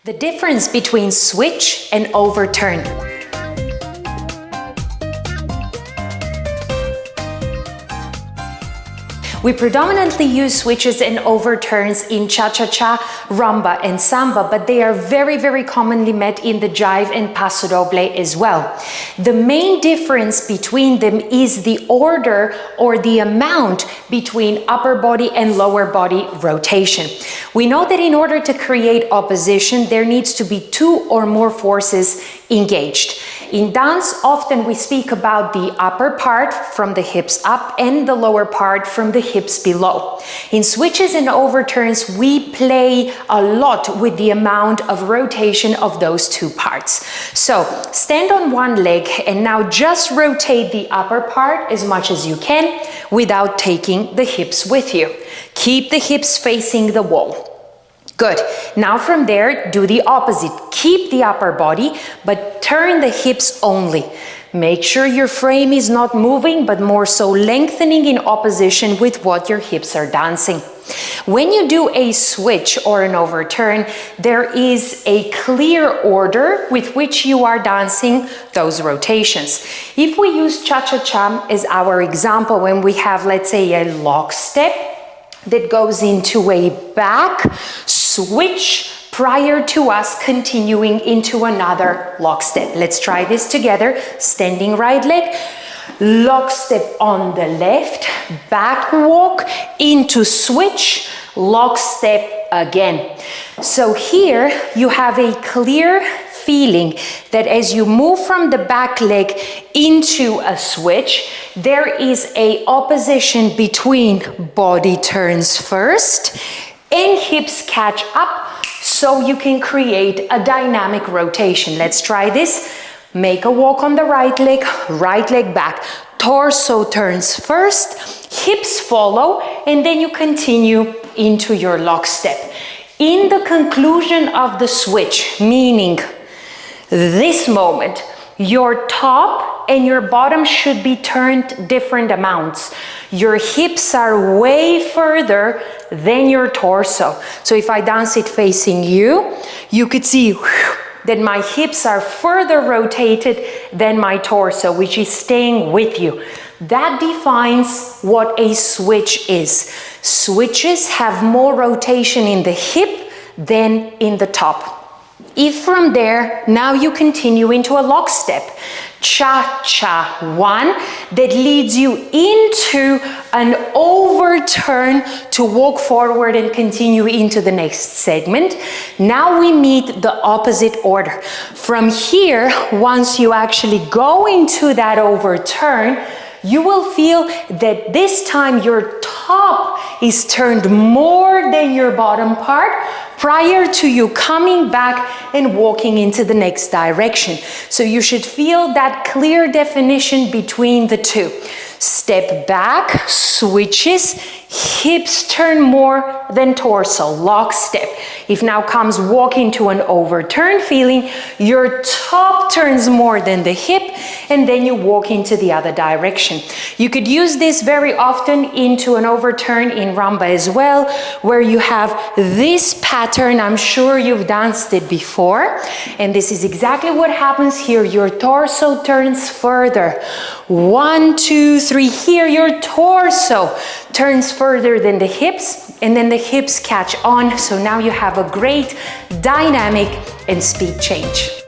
The difference between switch and overturn. We predominantly use switches and overturns in cha-cha-cha, rumba, and samba, but they are very, very commonly met in the jive and paso doble as well. The main difference between them is the order or the amount between upper body and lower body rotation. We know that in order to create opposition, there needs to be two or more forces engaged. In dance, often we speak about the upper part from the hips up and the lower part from the hips below. In switches and overturns, we play a lot with the amount of rotation of those two parts. So stand on one leg and now just rotate the upper part as much as you can without taking the hips with you. Keep the hips facing the wall. Good. Now from there, do the opposite. Keep the upper body, but turn the hips only. Make sure your frame is not moving, but more so lengthening in opposition with what your hips are dancing. When you do a switch or an overturn, there is a clear order with which you are dancing those rotations. If we use cha-cha-cha as our example, when we have, let's say, a lock step that goes into a back switch prior to us continuing into another lock step. Let's try this together. Standing right leg, lock step on the left, back walk into switch, lock step again. So here you have a clear feeling that as you move from the back leg into a switch, there is a opposition between body turns first and hips catch up, so you can create a dynamic rotation. Let's try this. Make a walk on the right leg back. Torso turns first, hips follow, and then you continue into your lock step. In the conclusion of the switch, meaning this moment, your top and your bottom should be turned different amounts. Your hips are way further than your torso. So if I dance it facing you, you could see that my hips are further rotated than my torso, which is staying with you. That defines what a switch is. Switches have more rotation in the hip than in the top. If from there, now you continue into a lock step, cha-cha one, that leads you into an overturn to walk forward and continue into the next segment. Now we meet the opposite order. From here, once you actually go into that overturn, you will feel that this time your top is turned more than your bottom part prior to you coming back and walking into the next direction. So you should feel that clear definition between the two. Step back, switches, hips turn more than torso, lock step. If now comes walk into an overturn feeling, your top turns more than the hip, and then you walk into the other direction. You could use this very often into an overturn in rumba as well, where you have this pattern. I'm sure you've danced it before, and this is exactly what happens here. Your torso turns further. 1, 2, 3. Here your torso turns further than the hips, and then the hips catch on. So now you have a great dynamic and speed change.